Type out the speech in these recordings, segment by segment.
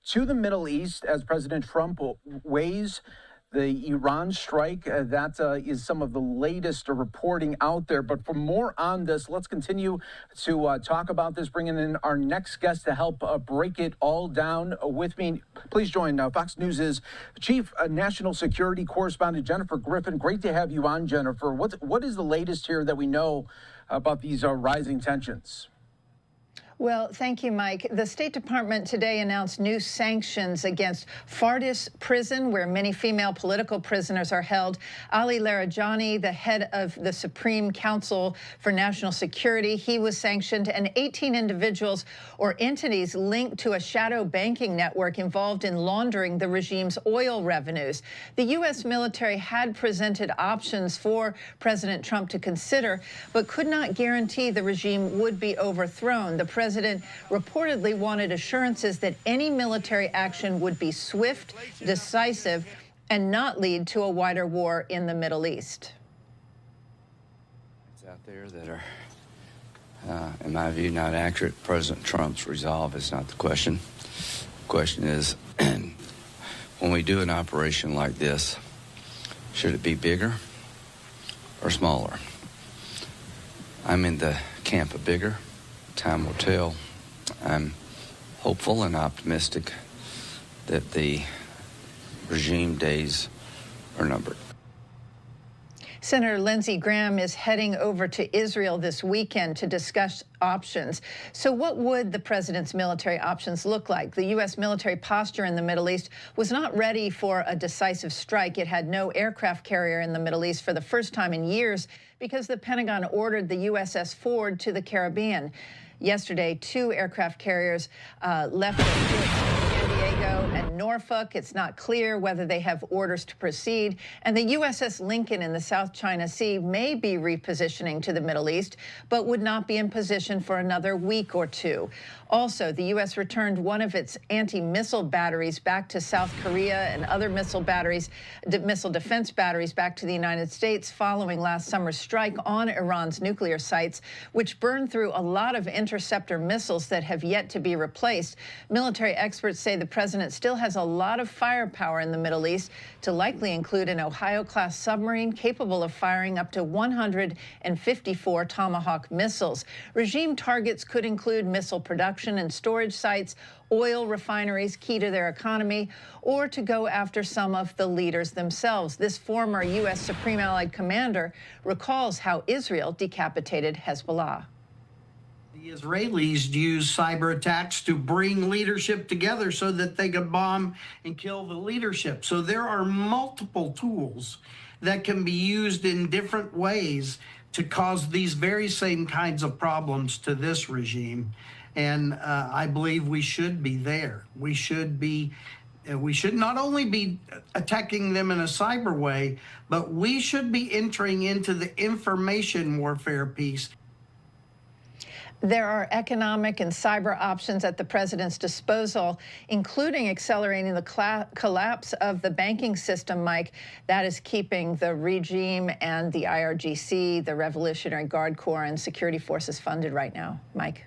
to the Middle East as President Trump weighs the Iran strike. That is some of the latest reporting out there. But for more on this, let's continue to talk about this, bringing in our next guest to help break it all down with me. Please join Fox News' Chief National Security Correspondent Jennifer Griffin. Great to have you on, Jennifer. What is the latest here that we know about these rising tensions? Well, thank you, Mike. The State Department today announced new sanctions against Fardis prison, where many female political prisoners are held. Ali Larijani, the head of the Supreme Council for National Security, he was sanctioned, and 18 individuals or entities linked to a shadow banking network involved in laundering the regime's oil revenues. The U.S. military had presented options for President Trump to consider, but could not guarantee the regime would be overthrown. The president reportedly wanted assurances that any military action would be swift, decisive, and not lead to a wider war in the Middle East. It's out there that are, in my view, not accurate. President Trump's resolve is not the question. The question is, when we do an operation like this, should it be bigger or smaller? I'm in the camp of bigger. Time will tell. I'm hopeful and optimistic that the regime days are numbered. Senator Lindsey Graham is heading over to Israel this weekend to discuss options. So what would the president's military options look like? The U.S. military posture in the Middle East was not ready for a decisive strike. It had no aircraft carrier in the Middle East for the first time in years because the Pentagon ordered the USS Ford to the Caribbean. Yesterday, 2 aircraft carriers left San Diego and Norfolk. It's not clear whether they have orders to proceed. And the USS Lincoln in the South China Sea may be repositioning to the Middle East, but would not be in position for another week or 2. Also, the U.S. returned one of its anti-missile batteries back to South Korea and other missile defense batteries back to the United States following last summer's strike on Iran's nuclear sites, which burned through a lot of interceptor missiles that have yet to be replaced. Military experts say the president still has a lot of firepower in the Middle East, to likely include an Ohio-class submarine capable of firing up to 154 Tomahawk missiles. Regime targets could include missile production and storage sites, oil refineries key to their economy, or to go after some of the leaders themselves. This former U.S. Supreme Allied Commander recalls how Israel decapitated Hezbollah. The Israelis use cyber attacks to bring leadership together so that they could bomb and kill the leadership. So there are multiple tools that can be used in different ways to cause these very same kinds of problems to this regime. And I believe we should be there. We should not only be attacking them in a cyber way, but we should be entering into the information warfare piece. There are economic and cyber options at the president's disposal, including accelerating the collapse of the banking system, Mike. That is keeping the regime and the IRGC, the Revolutionary Guard Corps, and security forces funded right now. Mike.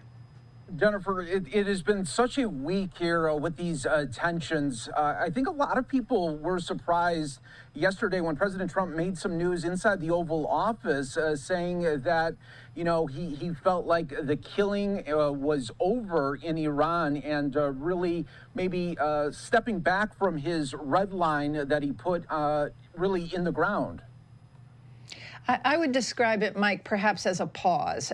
Jennifer, it has been such a week here with these tensions. I think a lot of people were surprised yesterday when President Trump made some news inside the Oval Office saying that, you know, he felt like the killing was over in Iran and really maybe stepping back from his red line that he put really in the ground. I would describe it, Mike, perhaps as a pause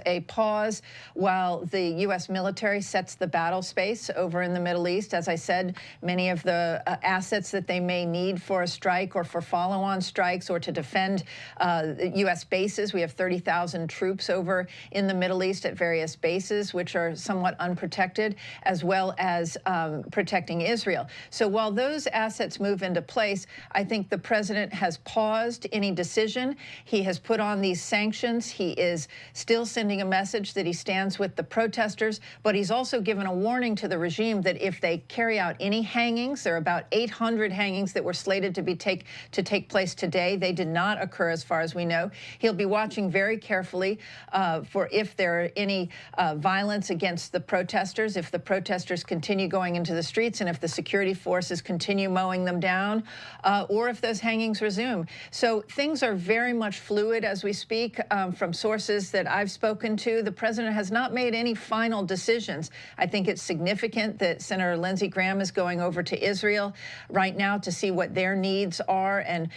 while the U.S. military sets the battle space over in the Middle East. As I said, many of the assets that they may need for a strike or for follow-on strikes or to defend U.S. bases. We have 30,000 troops over in the Middle East at various bases, which are somewhat unprotected, as well as protecting Israel. So while those assets move into place, I think the president has paused any decision. He has has put on these sanctions. He is still sending a message that he stands with the protesters, but he's also given a warning to the regime that if they carry out any hangings, there are about 800 hangings that were slated to take place today. They did not occur as far as we know. He'll be watching very carefully for if there are any violence against the protesters, if the protesters continue going into the streets, and if the security forces continue mowing them down, or if those hangings resume. So things are very much fluid as we speak. From sources that I've spoken to, the president has not made any final decisions. I think it's significant that Senator Lindsey Graham is going over to Israel right now to see what their needs are, and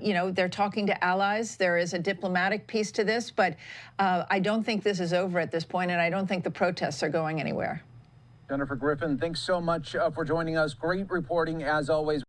you know, they're talking to allies. There is a diplomatic piece to this, but I don't think this is over at this point, and I don't think the protests are going anywhere. Jennifer Griffin, thanks so much for joining us. Great reporting as always.